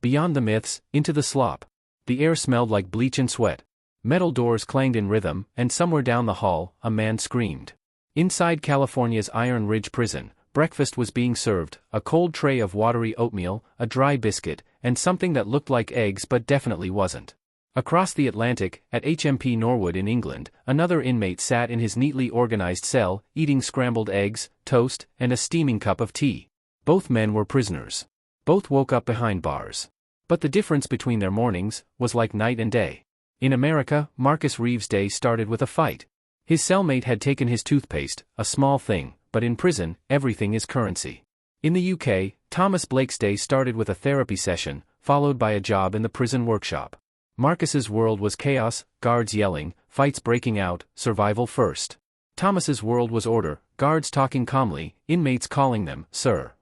Beyond the myths, into the slop. The air smelled like bleach and sweat. Metal doors clanged in rhythm, and somewhere down the hall, a man screamed. Inside California's Iron Ridge prison, breakfast was being served, a cold tray of watery oatmeal, a dry biscuit, and something that looked like eggs but definitely wasn't. Across the Atlantic, at HMP Norwood in England, another inmate sat in his neatly organized cell, eating scrambled eggs, toast, and a steaming cup of tea. Both men were prisoners. Both woke up behind bars. But the difference between their mornings was like night and day. In America, Marcus Reeves' day started with a fight. His cellmate had taken his toothpaste, a small thing, but in prison, everything is currency. In the UK, Thomas Blake's day started with a therapy session, followed by a job in the prison workshop. Marcus's world was chaos, guards yelling, fights breaking out, survival first. Thomas's world was order, guards talking calmly, inmates calling them, sir.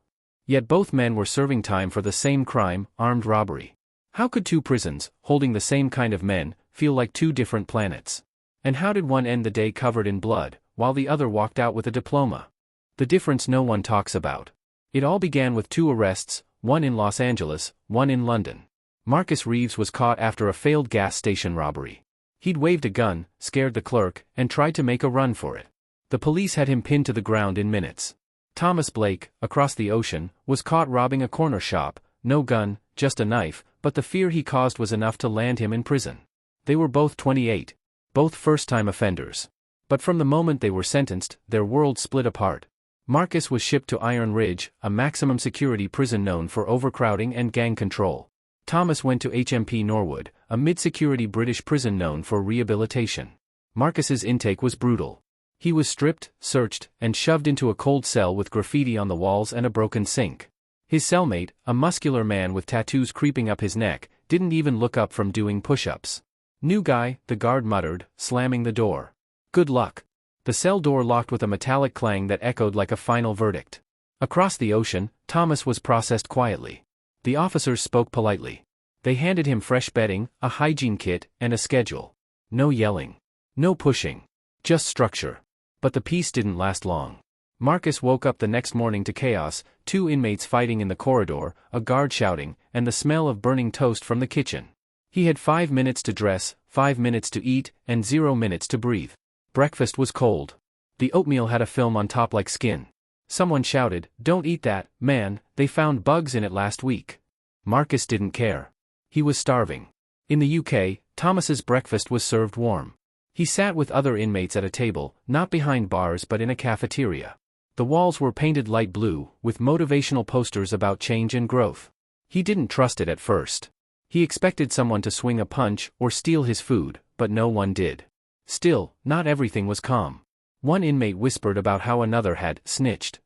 Yet both men were serving time for the same crime, armed robbery. How could two prisons, holding the same kind of men, feel like two different planets? And how did one end the day covered in blood, while the other walked out with a diploma? The difference no one talks about. It all began with two arrests, one in Los Angeles, one in London. Marcus Reeves was caught after a failed gas station robbery. He'd waved a gun, scared the clerk, and tried to make a run for it. The police had him pinned to the ground in minutes. Thomas Blake, across the ocean, was caught robbing a corner shop, no gun, just a knife, but the fear he caused was enough to land him in prison. They were both 28. Both first-time offenders. But from the moment they were sentenced, their worlds split apart. Marcus was shipped to Iron Ridge, a maximum security prison known for overcrowding and gang control. Thomas went to HMP Norwood, a mid-security British prison known for rehabilitation. Marcus's intake was brutal. He was stripped, searched, and shoved into a cold cell with graffiti on the walls and a broken sink. His cellmate, a muscular man with tattoos creeping up his neck, didn't even look up from doing push-ups. "New guy," the guard muttered, slamming the door. "Good luck." The cell door locked with a metallic clang that echoed like a final verdict. Across the ocean, Thomas was processed quietly. The officers spoke politely. They handed him fresh bedding, a hygiene kit, and a schedule. No yelling. No pushing. Just structure. But the peace didn't last long. Marcus woke up the next morning to chaos, two inmates fighting in the corridor, a guard shouting, and the smell of burning toast from the kitchen. He had 5 minutes to dress, 5 minutes to eat, and 0 minutes to breathe. Breakfast was cold. The oatmeal had a film on top like skin. Someone shouted, "Don't eat that, man, they found bugs in it last week." Marcus didn't care. He was starving. In the UK, Thomas's breakfast was served warm. He sat with other inmates at a table, not behind bars but in a cafeteria. The walls were painted light blue, with motivational posters about change and growth. He didn't trust it at first. He expected someone to swing a punch or steal his food, but no one did. Still, not everything was calm. One inmate whispered about how another had snitched.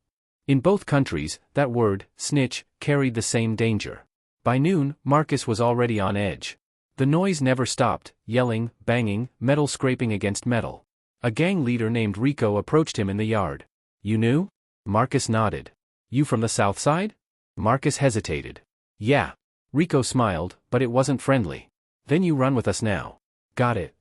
In both countries, that word, snitch, carried the same danger. By noon, Marcus was already on edge. The noise never stopped, yelling, banging, metal scraping against metal. A gang leader named Rico approached him in the yard. "You knew?" Marcus nodded. "You from the south side?" Marcus hesitated. "Yeah." Rico smiled, but it wasn't friendly. "Then you run with us now." "Got it."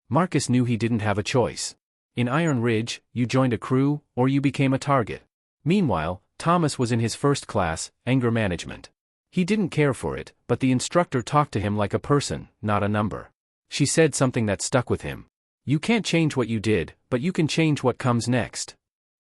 Marcus knew he didn't have a choice. In Iron Ridge, you joined a crew, or you became a target. Meanwhile, Thomas was in his first class, anger management. He didn't care for it, but the instructor talked to him like a person, not a number. She said something that stuck with him. "You can't change what you did, but you can change what comes next."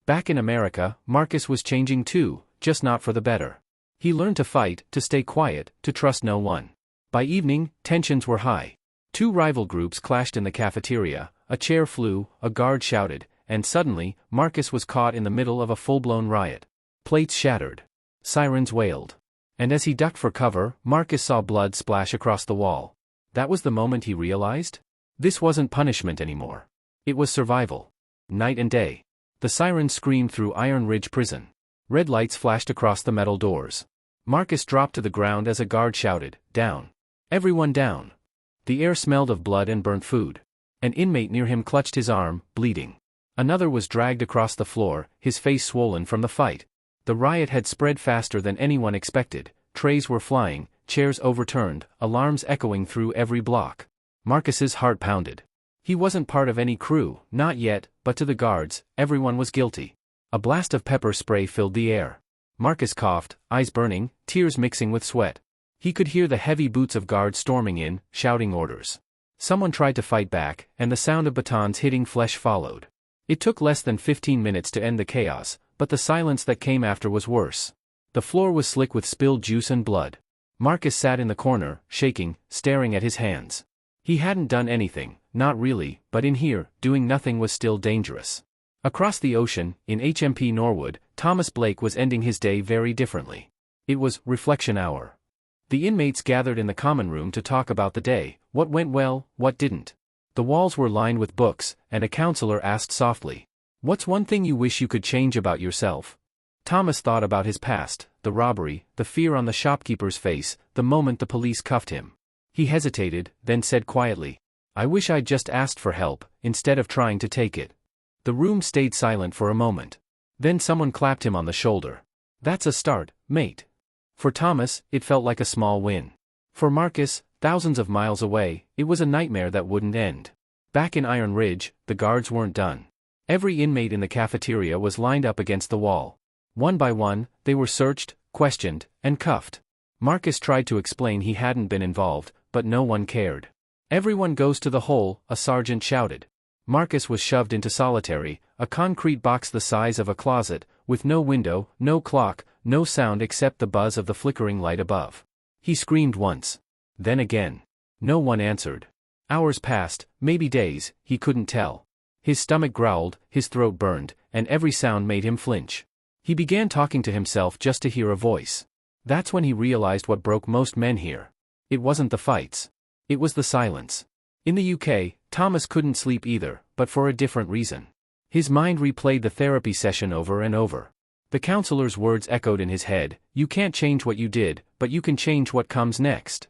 Back in America, Marcus was changing too, just not for the better. He learned to fight, to stay quiet, to trust no one. By evening, tensions were high. Two rival groups clashed in the cafeteria, a chair flew, a guard shouted, and suddenly, Marcus was caught in the middle of a full-blown riot. Plates shattered. Sirens wailed. And as he ducked for cover, Marcus saw blood splash across the wall. That was the moment he realized? This wasn't punishment anymore. It was survival. Night and day. The sirens screamed through Iron Ridge prison. Red lights flashed across the metal doors. Marcus dropped to the ground as a guard shouted, "Down. Everyone down." The air smelled of blood and burnt food. An inmate near him clutched his arm, bleeding. Another was dragged across the floor, his face swollen from the fight. The riot had spread faster than anyone expected. Trays were flying, chairs overturned, alarms echoing through every block. Marcus's heart pounded. He wasn't part of any crew, not yet, but to the guards, everyone was guilty. A blast of pepper spray filled the air. Marcus coughed, eyes burning, tears mixing with sweat. He could hear the heavy boots of guards storming in, shouting orders. Someone tried to fight back, and the sound of batons hitting flesh followed. It took less than 15 minutes to end the chaos, but the silence that came after was worse. The floor was slick with spilled juice and blood. Marcus sat in the corner, shaking, staring at his hands. He hadn't done anything, not really, but in here, doing nothing was still dangerous. Across the ocean, in HMP Norwood, Thomas Blake was ending his day very differently. It was reflection hour. The inmates gathered in the common room to talk about the day, what went well, what didn't. The walls were lined with books, and a counselor asked softly, "What's one thing you wish you could change about yourself?" Thomas thought about his past, the robbery, the fear on the shopkeeper's face, the moment the police cuffed him. He hesitated, then said quietly, "I wish I'd just asked for help, instead of trying to take it." The room stayed silent for a moment. Then someone clapped him on the shoulder. "That's a start, mate." For Thomas, it felt like a small win. For Marcus, thousands of miles away, it was a nightmare that wouldn't end. Back in Iron Ridge, the guards weren't done. Every inmate in the cafeteria was lined up against the wall. One by one, they were searched, questioned, and cuffed. Marcus tried to explain he hadn't been involved, but no one cared. "Everyone goes to the hole," a sergeant shouted. Marcus was shoved into solitary, a concrete box the size of a closet, with no window, no clock, no sound except the buzz of the flickering light above. He screamed once. Then again. No one answered. Hours passed, maybe days, he couldn't tell. His stomach growled, his throat burned, and every sound made him flinch. He began talking to himself just to hear a voice. That's when he realized what broke most men here. It wasn't the fights. It was the silence. In the UK, Thomas couldn't sleep either, but for a different reason. His mind replayed the therapy session over and over. The counselor's words echoed in his head, "You can't change what you did, but you can change what comes next."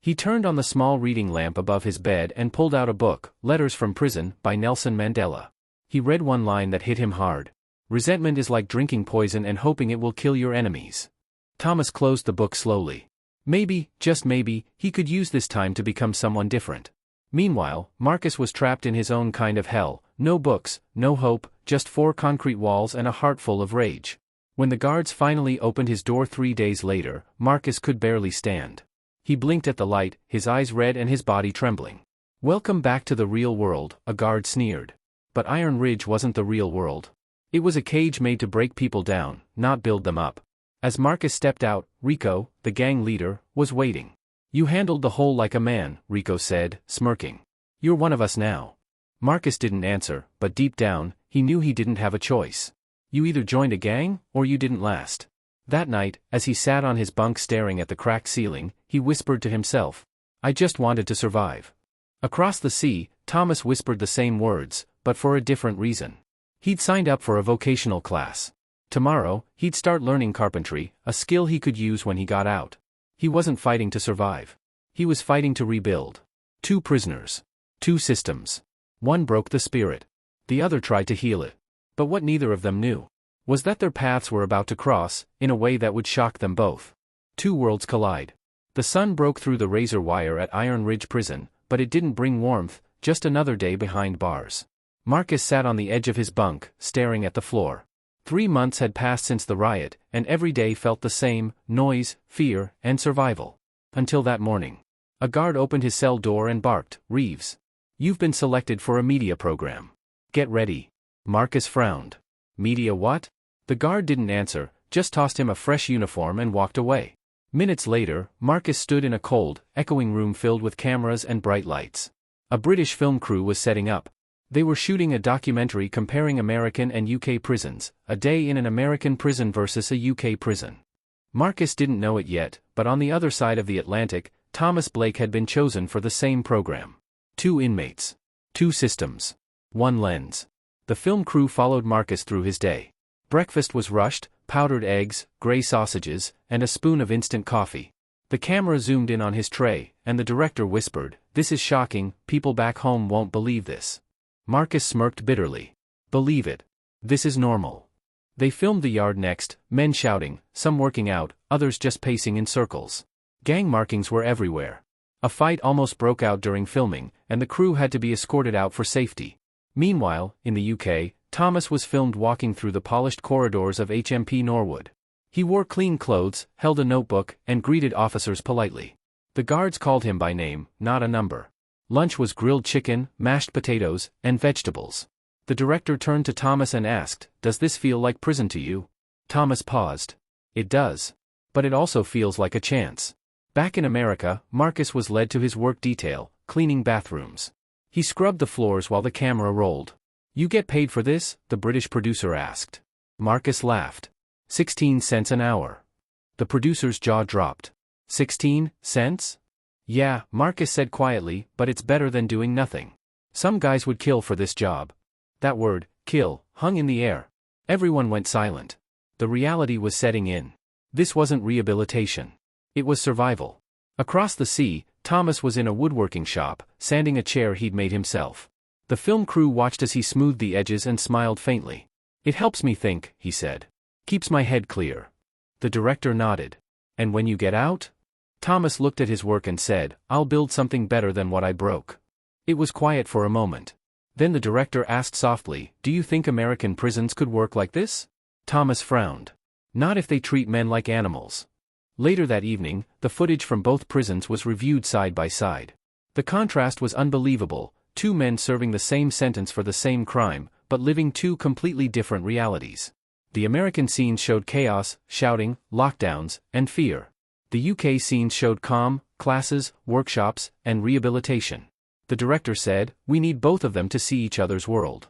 He turned on the small reading lamp above his bed and pulled out a book, Letters from Prison, by Nelson Mandela. He read one line that hit him hard. "Resentment is like drinking poison and hoping it will kill your enemies." Thomas closed the book slowly. Maybe, just maybe, he could use this time to become someone different. Meanwhile, Marcus was trapped in his own kind of hell, no books, no hope, just 4 concrete walls and a heart full of rage. When the guards finally opened his door 3 days later, Marcus could barely stand. He blinked at the light, his eyes red and his body trembling. "Welcome back to the real world," a guard sneered. But Iron Ridge wasn't the real world. It was a cage made to break people down, not build them up. As Marcus stepped out, Rico, the gang leader, was waiting. "You handled the whole like a man," Rico said, smirking. "You're one of us now." Marcus didn't answer, but deep down, he knew he didn't have a choice. You either joined a gang, or you didn't last. That night, as he sat on his bunk staring at the cracked ceiling, he whispered to himself, "I just wanted to survive." Across the sea, Thomas whispered the same words, but for a different reason. He'd signed up for a vocational class. Tomorrow, he'd start learning carpentry, a skill he could use when he got out. He wasn't fighting to survive. He was fighting to rebuild. 2 prisoners. 2 systems. One broke the spirit. The other tried to heal it. But what neither of them knew was that their paths were about to cross, in a way that would shock them both. 2 worlds collide. The sun broke through the razor wire at Iron Ridge Prison, but it didn't bring warmth, just another day behind bars. Marcus sat on the edge of his bunk, staring at the floor. 3 months had passed since the riot, and every day felt the same: noise, fear, and survival. Until that morning. A guard opened his cell door and barked, "Reeves. You've been selected for a media program. Get ready." Marcus frowned. "Media what?" The guard didn't answer, just tossed him a fresh uniform and walked away. Minutes later, Marcus stood in a cold, echoing room filled with cameras and bright lights. A British film crew was setting up. They were shooting a documentary comparing American and UK prisons, a day in an American prison versus a UK prison. Marcus didn't know it yet, but on the other side of the Atlantic, Thomas Blake had been chosen for the same program. 2 inmates. 2 systems. 1 lens. The film crew followed Marcus through his day. Breakfast was rushed, powdered eggs, gray sausages, and a spoon of instant coffee. The camera zoomed in on his tray, and the director whispered, "This is shocking, people back home won't believe this." Marcus smirked bitterly. "Believe it. This is normal." They filmed the yard next, men shouting, some working out, others just pacing in circles. Gang markings were everywhere. A fight almost broke out during filming, and the crew had to be escorted out for safety. Meanwhile, in the UK, Thomas was filmed walking through the polished corridors of HMP Norwood. He wore clean clothes, held a notebook, and greeted officers politely. The guards called him by name, not a number. Lunch was grilled chicken, mashed potatoes, and vegetables. The director turned to Thomas and asked, "Does this feel like prison to you?" Thomas paused. "It does. But it also feels like a chance." Back in America, Marcus was led to his work detail, cleaning bathrooms. He scrubbed the floors while the camera rolled. "You get paid for this?" the British producer asked. Marcus laughed. 16 cents an hour. The producer's jaw dropped. 16 cents? Yeah, Marcus said quietly, but it's better than doing nothing. Some guys would kill for this job. That word, kill, hung in the air. Everyone went silent. The reality was setting in. This wasn't rehabilitation. It was survival. Across the sea, Thomas was in a woodworking shop, sanding a chair he'd made himself. The film crew watched as he smoothed the edges and smiled faintly. "It helps me think," he said. "Keeps my head clear." The director nodded. "And when you get out?" Thomas looked at his work and said, "I'll build something better than what I broke." It was quiet for a moment. Then the director asked softly, "Do you think American prisons could work like this?" Thomas frowned. "Not if they treat men like animals." Later that evening, the footage from both prisons was reviewed side by side. The contrast was unbelievable, two men serving the same sentence for the same crime, but living two completely different realities. The American scenes showed chaos, shouting, lockdowns, and fear. The UK scenes showed calm, classes, workshops, and rehabilitation. The director said, "We need both of them to see each other's world."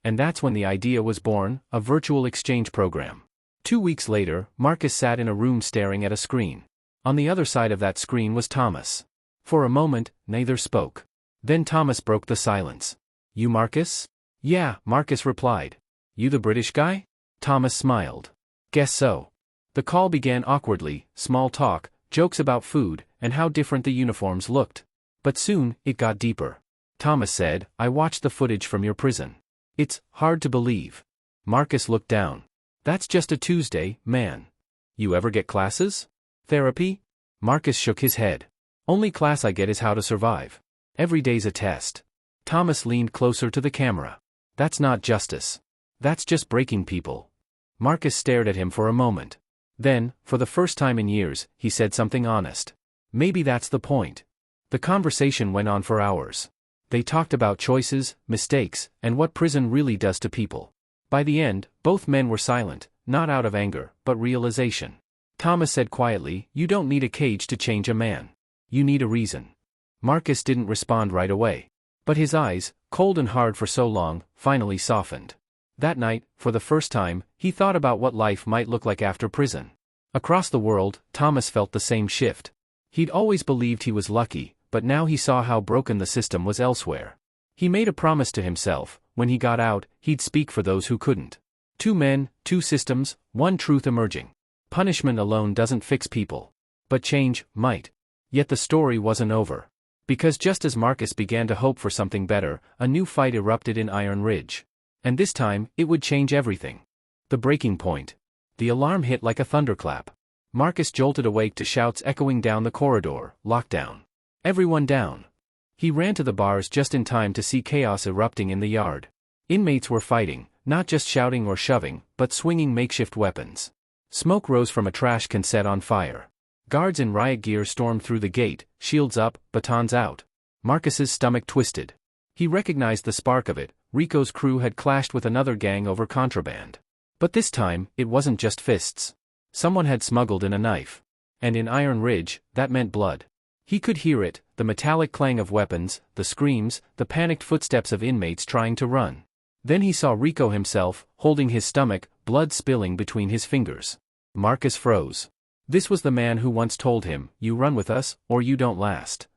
And that's when the idea was born, a virtual exchange program. 2 weeks later, Marcus sat in a room staring at a screen. On the other side of that screen was Thomas. For a moment, neither spoke. Then Thomas broke the silence. "You Marcus?" "Yeah," Marcus replied. "You the British guy?" Thomas smiled. "Guess so." The call began awkwardly, small talk, jokes about food, and how different the uniforms looked. But soon, it got deeper. Thomas said, "I watched the footage from your prison. It's hard to believe." Marcus looked down. "That's just a Tuesday, man. You ever get classes? Therapy?" Marcus shook his head. "Only class I get is how to survive. Every day's a test." Thomas leaned closer to the camera. "That's not justice. That's just breaking people." Marcus stared at him for a moment. Then, for the first time in years, he said something honest. "Maybe that's the point." The conversation went on for hours. They talked about choices, mistakes, and what prison really does to people. By the end, both men were silent, not out of anger, but realization. Thomas said quietly, "You don't need a cage to change a man. You need a reason." Marcus didn't respond right away. But his eyes, cold and hard for so long, finally softened. That night, for the first time, he thought about what life might look like after prison. Across the world, Thomas felt the same shift. He'd always believed he was lucky, but now he saw how broken the system was elsewhere. He made a promise to himself, when he got out, he'd speak for those who couldn't. 2 men, 2 systems, 1 truth emerging. Punishment alone doesn't fix people. But change might. Yet the story wasn't over. Because just as Marcus began to hope for something better, a new fight erupted in Iron Ridge. And this time, it would change everything. The breaking point. The alarm hit like a thunderclap. Marcus jolted awake to shouts echoing down the corridor, "Lockdown. Everyone down." He ran to the bars just in time to see chaos erupting in the yard. Inmates were fighting, not just shouting or shoving, but swinging makeshift weapons. Smoke rose from a trash can set on fire. Guards in riot gear stormed through the gate, shields up, batons out. Marcus's stomach twisted. He recognized the spark of it. Rico's crew had clashed with another gang over contraband. But this time, it wasn't just fists. Someone had smuggled in a knife. And in Iron Ridge, that meant blood. He could hear it, the metallic clang of weapons, the screams, the panicked footsteps of inmates trying to run. Then he saw Rico himself, holding his stomach, blood spilling between his fingers. Marcus froze. This was the man who once told him, "You run with us, or you don't last."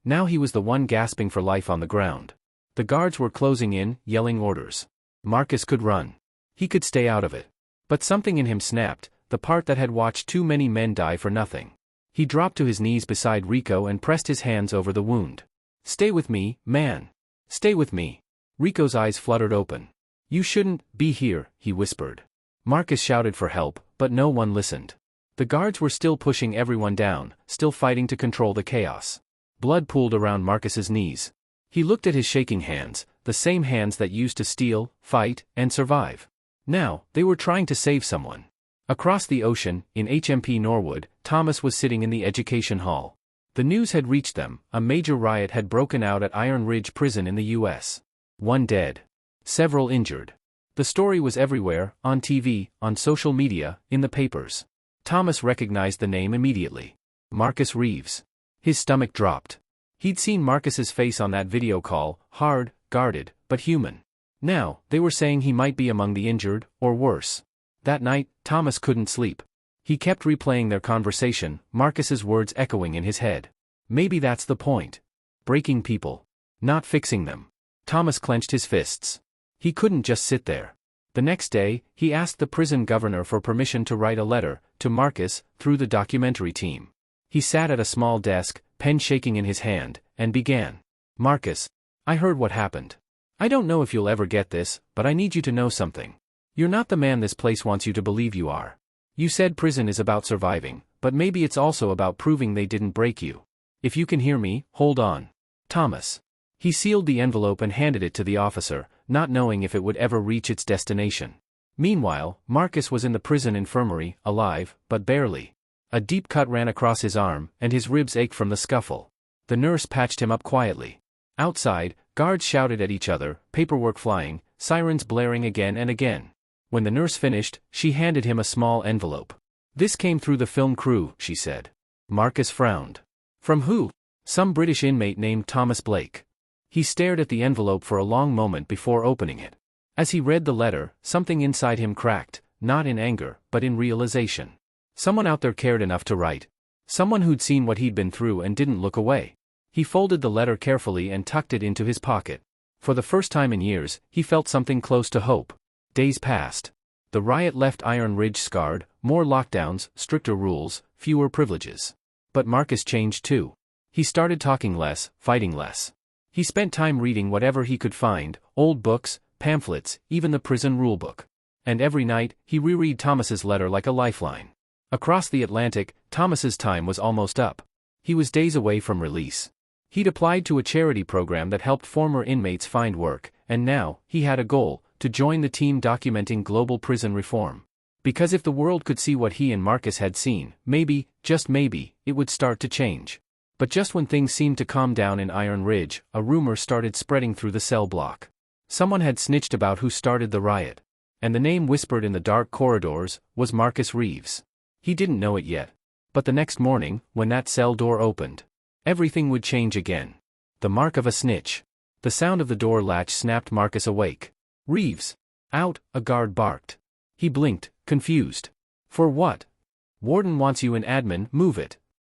Now he was the one gasping for life on the ground. The guards were closing in, yelling orders. Marcus could run. He could stay out of it. But something in him snapped, the part that had watched too many men die for nothing. He dropped to his knees beside Rico and pressed his hands over the wound. "Stay with me, man. Stay with me." Rico's eyes fluttered open. "You shouldn't be here," he whispered. Marcus shouted for help, but no one listened. The guards were still pushing everyone down, still fighting to control the chaos. Blood pooled around Marcus's knees. He looked at his shaking hands, the same hands that used to steal, fight, and survive. Now, they were trying to save someone. Across the ocean, in HMP Norwood, Thomas was sitting in the education hall. The news had reached them: a major riot had broken out at Iron Ridge Prison in the U.S. 1 dead. Several injured. The story was everywhere, on TV, on social media, in the papers. Thomas recognized the name immediately. Marcus Reeves. His stomach dropped. He'd seen Marcus's face on that video call, hard, guarded, but human. Now, they were saying he might be among the injured, or worse. That night, Thomas couldn't sleep. He kept replaying their conversation, Marcus's words echoing in his head. Maybe that's the point. Breaking people. Not fixing them. Thomas clenched his fists. He couldn't just sit there. The next day, he asked the prison governor for permission to write a letter to Marcus through the documentary team. He sat at a small desk, pen shaking in his hand, and began. Marcus, I heard what happened. I don't know if you'll ever get this, but I need you to know something. You're not the man this place wants you to believe you are. You said prison is about surviving, but maybe it's also about proving they didn't break you. If you can hear me, hold on. Thomas. He sealed the envelope and handed it to the officer, not knowing if it would ever reach its destination. Meanwhile, Marcus was in the prison infirmary, alive, but barely. A deep cut ran across his arm, and his ribs ached from the scuffle. The nurse patched him up quietly. Outside, guards shouted at each other, paperwork flying, sirens blaring again and again. When the nurse finished, she handed him a small envelope. This came through the film crew, she said. Marcus frowned. From who? Some British inmate named Thomas Blake. He stared at the envelope for a long moment before opening it. As he read the letter, something inside him cracked, not in anger, but in realization. Someone out there cared enough to write. Someone who'd seen what he'd been through and didn't look away. He folded the letter carefully and tucked it into his pocket. For the first time in years, he felt something close to hope. Days passed. The riot left Iron Ridge scarred, more lockdowns, stricter rules, fewer privileges. But Marcus changed too. He started talking less, fighting less. He spent time reading whatever he could find, old books, pamphlets, even the prison rulebook. And every night, he reread Thomas's letter like a lifeline. Across the Atlantic, Thomas's time was almost up. He was days away from release. He'd applied to a charity program that helped former inmates find work, and now, he had a goal: to join the team documenting global prison reform. Because if the world could see what he and Marcus had seen, maybe, just maybe, it would start to change. But just when things seemed to calm down in Iron Ridge, a rumor started spreading through the cell block. Someone had snitched about who started the riot. And the name whispered in the dark corridors was Marcus Reeves. He didn't know it yet. But the next morning, when that cell door opened, everything would change again. The mark of a snitch. The sound of the door latch snapped Marcus awake. Reeves. Out, a guard barked. He blinked, confused. For what? Warden wants you in admin, move it.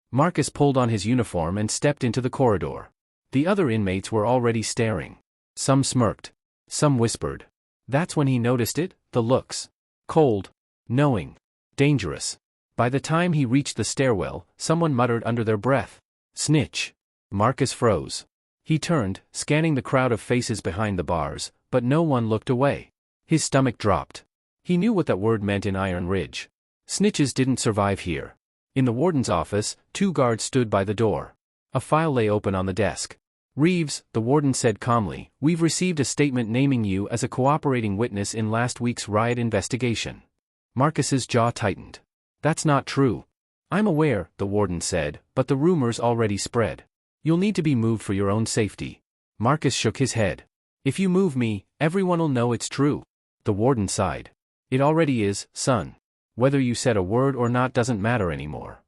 Marcus pulled on his uniform and stepped into the corridor. The other inmates were already staring. Some smirked. Some whispered. That's when he noticed it, the looks. Cold. Knowing. Dangerous. By the time he reached the stairwell, someone muttered under their breath. Snitch. Marcus froze. He turned, scanning the crowd of faces behind the bars, but no one looked away. His stomach dropped. He knew what that word meant in Iron Ridge. Snitches didn't survive here. In the warden's office, 2 guards stood by the door. A file lay open on the desk. Reeves, the warden said calmly, we've received a statement naming you as a cooperating witness in last week's riot investigation. Marcus's jaw tightened. That's not true. I'm aware, the warden said, but the rumors already spread. You'll need to be moved for your own safety. Marcus shook his head. If you move me, everyone'll know it's true. The warden sighed. It already is, son. Whether you said a word or not doesn't matter anymore.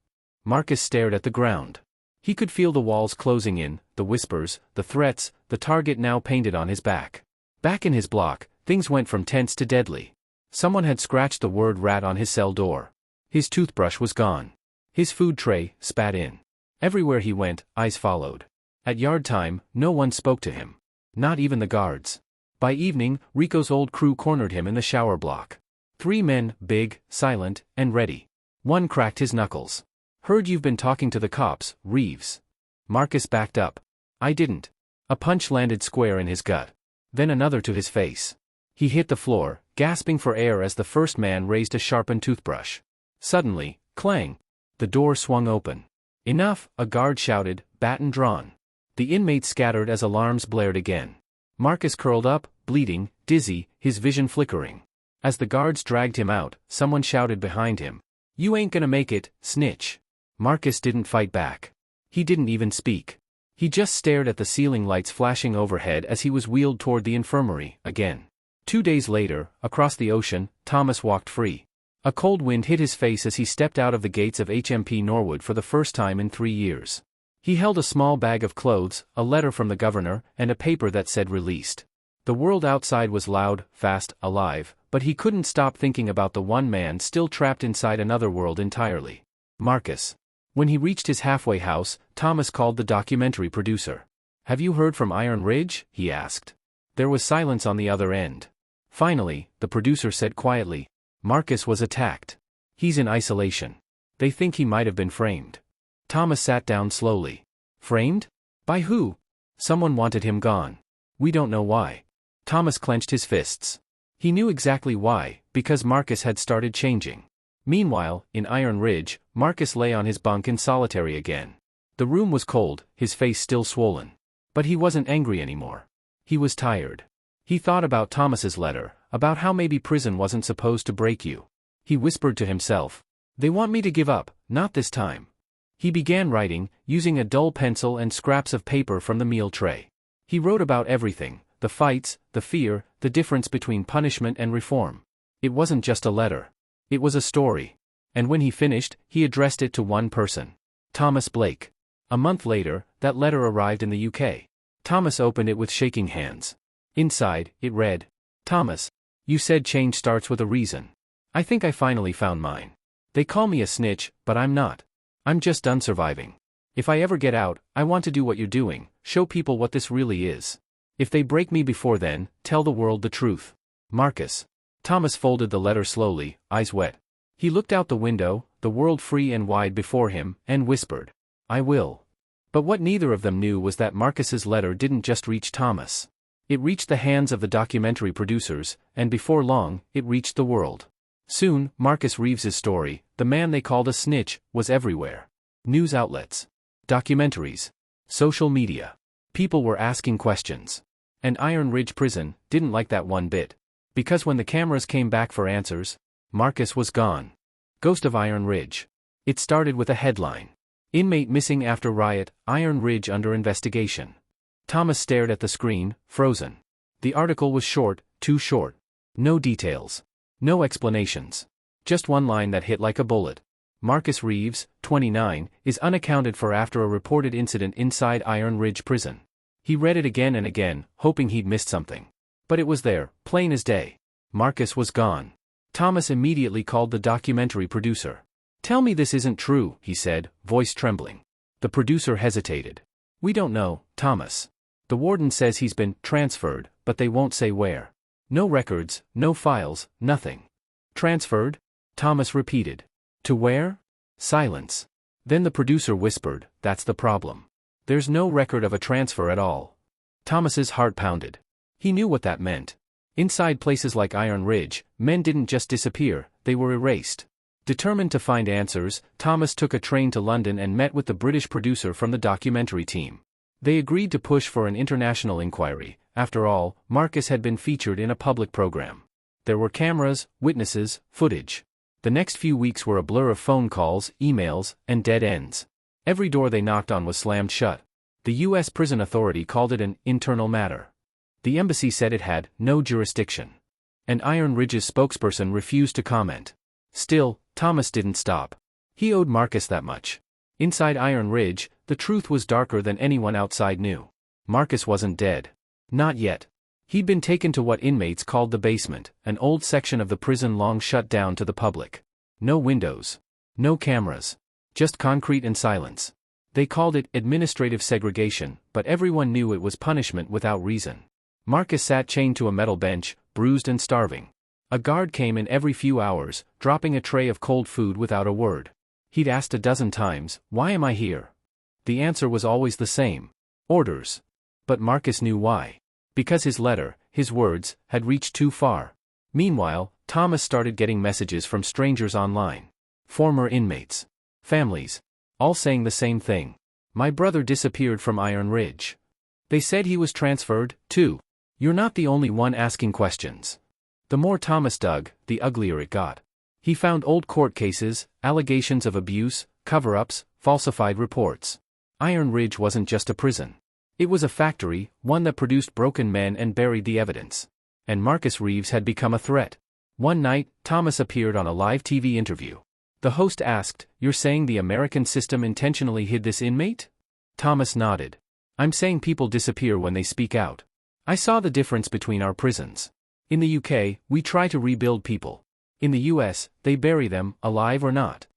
Marcus stared at the ground. He could feel the walls closing in, the whispers, the threats, the target now painted on his back. Back in his block, things went from tense to deadly. Someone had scratched the word rat on his cell door. His toothbrush was gone. His food tray, spat in. Everywhere he went, eyes followed. At yard time, no one spoke to him. Not even the guards. By evening, Rico's old crew cornered him in the shower block. 3 men, big, silent, and ready. One cracked his knuckles. Heard you've been talking to the cops, Reeves. Marcus backed up. I didn't. A punch landed square in his gut. Then another to his face. He hit the floor, gasping for air as the first man raised a sharpened toothbrush. Suddenly, clang. The door swung open. Enough, a guard shouted, baton drawn. The inmates scattered as alarms blared again. Marcus curled up, bleeding, dizzy, his vision flickering. As the guards dragged him out, someone shouted behind him, "You ain't gonna make it, Snitch." Marcus didn't fight back. He didn't even speak. He just stared at the ceiling lights flashing overhead as he was wheeled toward the infirmary, again. 2 days later, across the ocean, Thomas walked free. A cold wind hit his face as he stepped out of the gates of HMP Norwood for the first time in 3 years. He held a small bag of clothes, a letter from the governor, and a paper that said released. The world outside was loud, fast, alive, but he couldn't stop thinking about the one man still trapped inside another world entirely. Marcus. When he reached his halfway house, Thomas called the documentary producer. "Have you heard from Iron Ridge?" he asked. There was silence on the other end. Finally, the producer said quietly, "Marcus was attacked. He's in isolation. They think he might have been framed." Thomas sat down slowly. Framed? By who? Someone wanted him gone. We don't know why. Thomas clenched his fists. He knew exactly why, because Marcus had started changing. Meanwhile, in Iron Ridge, Marcus lay on his bunk in solitary again. The room was cold, his face still swollen. But he wasn't angry anymore. He was tired. He thought about Thomas's letter, about how maybe prison wasn't supposed to break you. He whispered to himself, "They want me to give up, not this time." He began writing, using a dull pencil and scraps of paper from the meal tray. He wrote about everything, the fights, the fear, the difference between punishment and reform. It wasn't just a letter. It was a story. And when he finished, he addressed it to one person. Thomas Blake. A month later, that letter arrived in the UK. Thomas opened it with shaking hands. Inside, it read, "Thomas, you said change starts with a reason. I think I finally found mine. They call me a snitch, but I'm not. I'm just done surviving. If I ever get out, I want to do what you're doing, show people what this really is. If they break me before then, tell the world the truth. Marcus." Thomas folded the letter slowly, eyes wet. He looked out the window, the world free and wide before him, and whispered, "I will." But what neither of them knew was that Marcus's letter didn't just reach Thomas. It reached the hands of the documentary producers, and before long, it reached the world. Soon, Marcus Reeves's story, the man they called a snitch, was everywhere. News outlets, documentaries, social media. People were asking questions. And Iron Ridge Prison didn't like that one bit. Because when the cameras came back for answers, Marcus was gone. Ghost of Iron Ridge. It started with a headline. Inmate missing after riot, Iron Ridge under investigation. Thomas stared at the screen, frozen. The article was short, too short. No details. No explanations. Just one line that hit like a bullet. Marcus Reeves, 29, is unaccounted for after a reported incident inside Iron Ridge Prison. He read it again and again, hoping he'd missed something. But it was there, plain as day. Marcus was gone. Thomas immediately called the documentary producer. "Tell me this isn't true," he said, voice trembling. The producer hesitated. "We don't know, Thomas. The warden says he's been transferred, but they won't say where. No records, no files, nothing." "Transferred?" Thomas repeated. "To where?" Silence. Then the producer whispered, "That's the problem. There's no record of a transfer at all." Thomas's heart pounded. He knew what that meant. Inside places like Iron Ridge, men didn't just disappear, they were erased. Determined to find answers, Thomas took a train to London and met with the British producer from the documentary team. They agreed to push for an international inquiry. After all, Marcus had been featured in a public program. There were cameras, witnesses, footage. The next few weeks were a blur of phone calls, emails, and dead ends. Every door they knocked on was slammed shut. The U.S. Prison Authority called it an internal matter. The embassy said it had no jurisdiction. And Iron Ridge's spokesperson refused to comment. Still, Thomas didn't stop. He owed Marcus that much. Inside Iron Ridge, the truth was darker than anyone outside knew. Marcus wasn't dead. Not yet. He'd been taken to what inmates called the basement, an old section of the prison long shut down to the public. No windows. No cameras. Just concrete and silence. They called it administrative segregation, but everyone knew it was punishment without reason. Marcus sat chained to a metal bench, bruised and starving. A guard came in every few hours, dropping a tray of cold food without a word. He'd asked a dozen times, "Why am I here?" The answer was always the same. Orders. But Marcus knew why. Because his letter, his words, had reached too far. Meanwhile, Thomas started getting messages from strangers online. Former inmates. Families. All saying the same thing. "My brother disappeared from Iron Ridge. They said he was transferred, too. You're not the only one asking questions." The more Thomas dug, the uglier it got. He found old court cases, allegations of abuse, cover-ups, falsified reports. Iron Ridge wasn't just a prison. It was a factory, one that produced broken men and buried the evidence. And Marcus Reeves had become a threat. One night, Thomas appeared on a live TV interview. The host asked, "You're saying the American system intentionally hid this inmate?" Thomas nodded. "I'm saying people disappear when they speak out. I saw the difference between our prisons. In the UK, we try to rebuild people. In the US, they bury them, alive or not."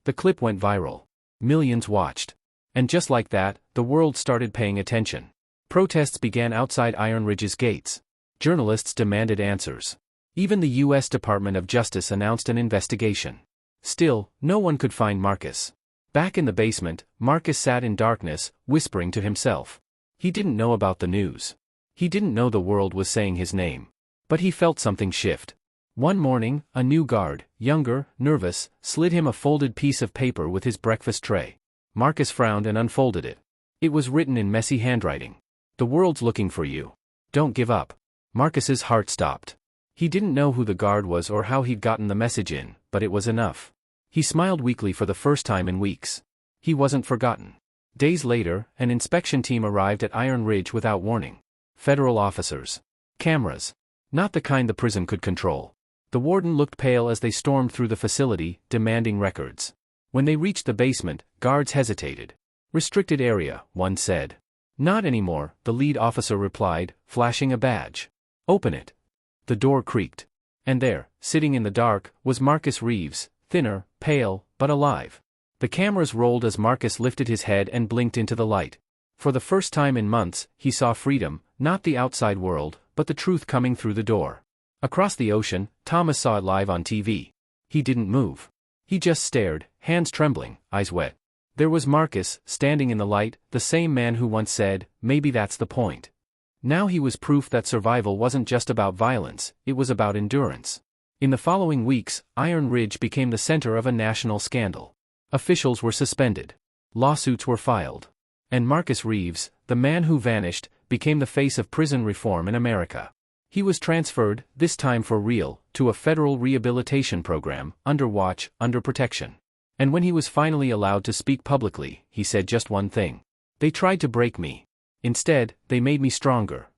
The clip went viral. Millions watched. And just like that, the world started paying attention. Protests began outside Iron Ridge's gates. Journalists demanded answers. Even the U.S. Department of Justice announced an investigation. Still, no one could find Marcus. Back in the basement, Marcus sat in darkness, whispering to himself. He didn't know about the news. He didn't know the world was saying his name. But he felt something shift. One morning, a new guard, younger, nervous, slid him a folded piece of paper with his breakfast tray. Marcus frowned and unfolded it. It was written in messy handwriting. "The world's looking for you. Don't give up." Marcus's heart stopped. He didn't know who the guard was or how he'd gotten the message in, but it was enough. He smiled weakly for the first time in weeks. He wasn't forgotten. Days later, an inspection team arrived at Iron Ridge without warning. Federal officers. Cameras. Not the kind the prison could control. The warden looked pale as they stormed through the facility, demanding records. When they reached the basement, guards hesitated. "Restricted area," one said. "Not anymore," the lead officer replied, flashing a badge. "Open it." The door creaked. And there, sitting in the dark, was Marcus Reeves, thinner, pale, but alive. The cameras rolled as Marcus lifted his head and blinked into the light. For the first time in months, he saw freedom, not the outside world, but the truth coming through the door. Across the ocean, Thomas saw it live on TV. He didn't move. He just stared, hands trembling, eyes wet. There was Marcus, standing in the light, the same man who once said, "Maybe that's the point." Now he was proof that survival wasn't just about violence, it was about endurance. In the following weeks, Iron Ridge became the center of a national scandal. Officials were suspended. Lawsuits were filed. And Marcus Reeves, the man who vanished, became the face of prison reform in America. He was transferred, this time for real, to a federal rehabilitation program, under watch, under protection. And when he was finally allowed to speak publicly, he said just one thing. "They tried to break me. Instead, they made me stronger."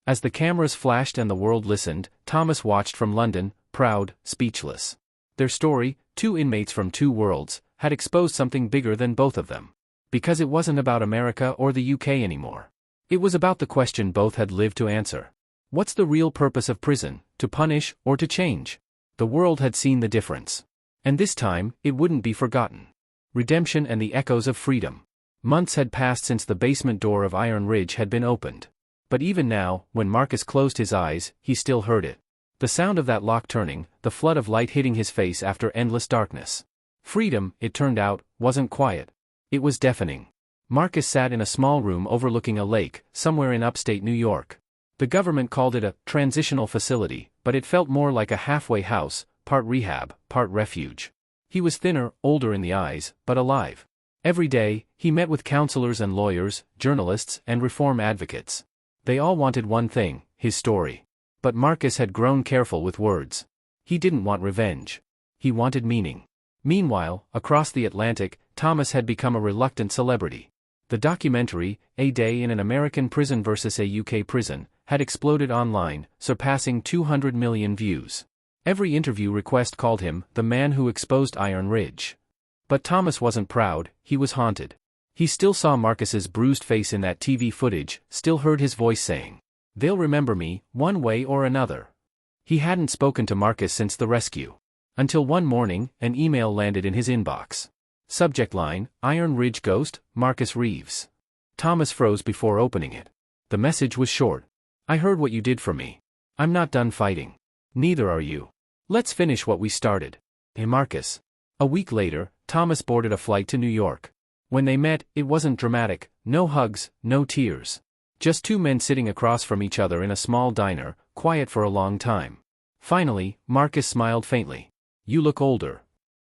As the cameras flashed and the world listened, Thomas watched from London, proud, speechless. Their story, two inmates from two worlds, had exposed something bigger than both of them. Because it wasn't about America or the UK anymore. It was about the question both had lived to answer. What's the real purpose of prison, to punish or to change? The world had seen the difference. And this time, it wouldn't be forgotten. Redemption and the echoes of freedom. Months had passed since the basement door of Iron Ridge had been opened. But even now, when Marcus closed his eyes, he still heard it. The sound of that lock turning, the flood of light hitting his face after endless darkness. Freedom, it turned out, wasn't quiet. It was deafening. Marcus sat in a small room overlooking a lake, somewhere in upstate New York. The government called it a transitional facility, but it felt more like a halfway house, part rehab, part refuge. He was thinner, older in the eyes, but alive. Every day, he met with counselors and lawyers, journalists, and reform advocates. They all wanted one thing, his story. But Marcus had grown careful with words. He didn't want revenge. He wanted meaning. Meanwhile, across the Atlantic, Thomas had become a reluctant celebrity. The documentary, A Day in an American Prison versus a UK Prison, had exploded online, surpassing 200 million views. Every interview request called him the man who exposed Iron Ridge. But Thomas wasn't proud, he was haunted. He still saw Marcus's bruised face in that TV footage, still heard his voice saying, "They'll remember me, one way or another." He hadn't spoken to Marcus since the rescue. Until one morning, an email landed in his inbox. Subject line, "Iron Ridge Ghost, Marcus Reeves." Thomas froze before opening it. The message was short. "I heard what you did for me. I'm not done fighting. Neither are you. Let's finish what we started. Hey Marcus." A week later, Thomas boarded a flight to New York. When they met, it wasn't dramatic, no hugs, no tears. Just two men sitting across from each other in a small diner, quiet for a long time. Finally, Marcus smiled faintly. "You look older."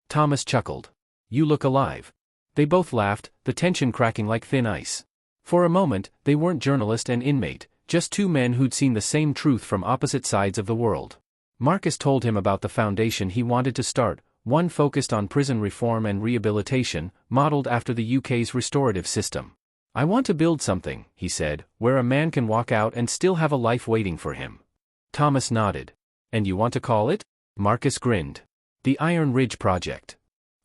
Thomas chuckled. "You look alive." They both laughed, the tension cracking like thin ice. For a moment, they weren't journalist and inmate, just two men who'd seen the same truth from opposite sides of the world. Marcus told him about the foundation he wanted to start, one focused on prison reform and rehabilitation, modeled after the UK's restorative system. "I want to build something," he said, "where a man can walk out and still have a life waiting for him." Thomas nodded. "And you want to call it?" Marcus grinned. "The Iron Ridge Project."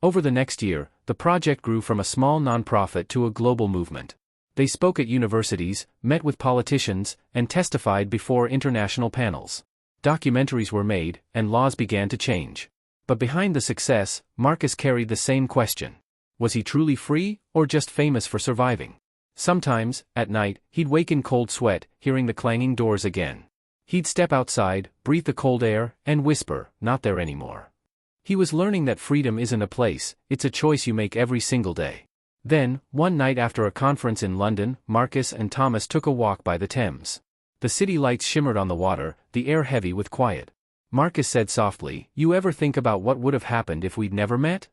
Over the next year, the project grew from a small nonprofit to a global movement. They spoke at universities, met with politicians, and testified before international panels. Documentaries were made, and laws began to change. But behind the success, Marcus carried the same question. Was he truly free, or just famous for surviving? Sometimes, at night, he'd wake in cold sweat, hearing the clanging doors again. He'd step outside, breathe the cold air, and whisper, "Not there anymore." He was learning that freedom isn't a place, it's a choice you make every single day. Then, one night after a conference in London, Marcus and Thomas took a walk by the Thames. The city lights shimmered on the water, the air heavy with quiet. Marcus said softly, "You ever think about what would have happened if we'd never met?"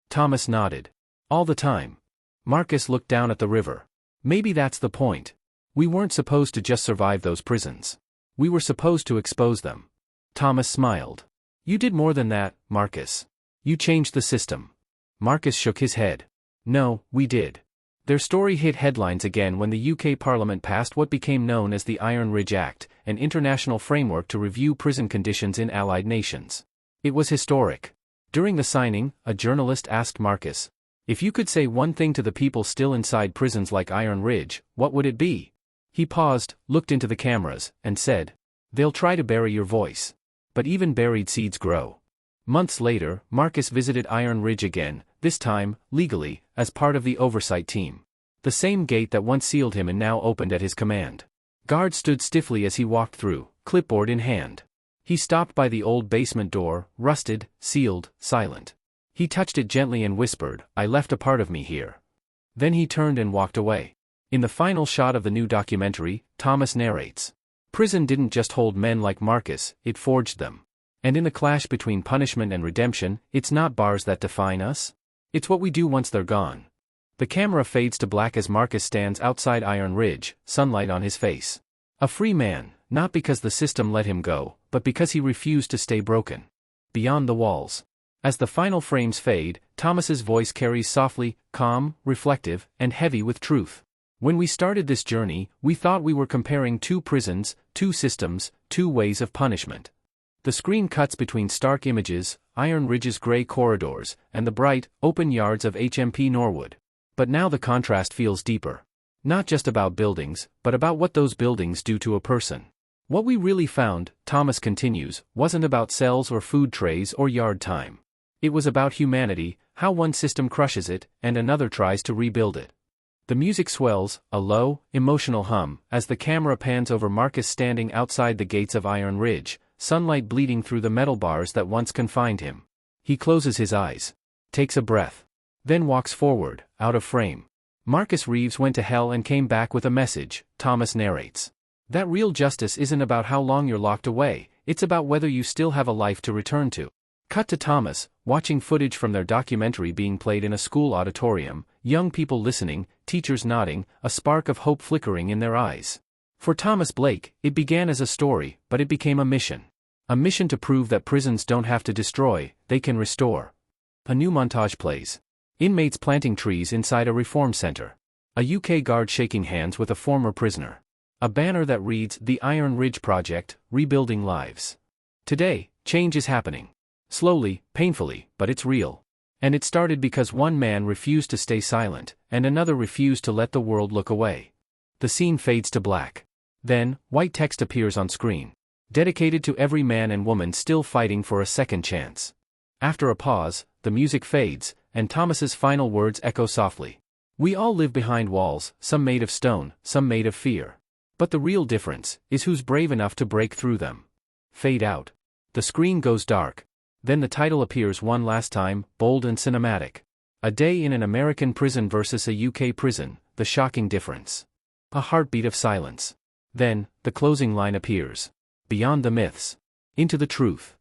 Thomas nodded. "All the time." Marcus looked down at the river. "Maybe that's the point. We weren't supposed to just survive those prisons. We were supposed to expose them." Thomas smiled. "You did more than that, Marcus. You changed the system." Marcus shook his head. "No, we did." Their story hit headlines again when the UK Parliament passed what became known as the Iron Ridge Act, an international framework to review prison conditions in allied nations. It was historic. During the signing, a journalist asked Marcus, "If you could say one thing to the people still inside prisons like Iron Ridge, what would it be?" He paused, looked into the cameras, and said, "They'll try to bury your voice. But even buried seeds grow." Months later, Marcus visited Iron Ridge again, this time, legally, as part of the oversight team. The same gate that once sealed him and now opened at his command. Guards stood stiffly as he walked through, clipboard in hand. He stopped by the old basement door, rusted, sealed, silent. He touched it gently and whispered, "I left a part of me here." Then he turned and walked away. In the final shot of the new documentary, Thomas narrates, "Prison didn't just hold men like Marcus, it forged them. And in the clash between punishment and redemption, it's not bars that define us. It's what we do once they're gone." The camera fades to black as Marcus stands outside Iron Ridge, sunlight on his face. A free man, not because the system let him go, but because he refused to stay broken. Beyond the walls. As the final frames fade, Thomas's voice carries softly, calm, reflective, and heavy with truth. "When we started this journey, we thought we were comparing two prisons, two systems, two ways of punishment. The screen cuts between stark images, Iron Ridge's gray corridors, and the bright, open yards of HMP Norwood. But now the contrast feels deeper. Not just about buildings, but about what those buildings do to a person. What we really found," Thomas continues, "wasn't about cells or food trays or yard time. It was about humanity, how one system crushes it, and another tries to rebuild it." The music swells, a low, emotional hum, as the camera pans over Marcus standing outside the gates of Iron Ridge, sunlight bleeding through the metal bars that once confined him. He closes his eyes. Takes a breath. Then walks forward, out of frame. Marcus Reeves went to hell and came back with a message, Thomas narrates. That real justice isn't about how long you're locked away, it's about whether you still have a life to return to. Cut to Thomas, watching footage from their documentary being played in a school auditorium, young people listening, teachers nodding, a spark of hope flickering in their eyes. For Thomas Blake, it began as a story, but it became a mission. A mission to prove that prisons don't have to destroy, they can restore. A new montage plays. Inmates planting trees inside a reform center. A UK guard shaking hands with a former prisoner. A banner that reads, "The Iron Ridge Project, Rebuilding Lives." Today, change is happening. Slowly, painfully, but it's real. And it started because one man refused to stay silent, and another refused to let the world look away. The scene fades to black. Then, white text appears on screen. Dedicated to every man and woman still fighting for a second chance. After a pause, the music fades, and Thomas's final words echo softly. "We all live behind walls, some made of stone, some made of fear. But the real difference is who's brave enough to break through them." Fade out. The screen goes dark. Then the title appears one last time, bold and cinematic. A Day in an American Prison versus a UK Prison, The Shocking Difference. A heartbeat of silence. Then, the closing line appears. Beyond the myths. Into the truth.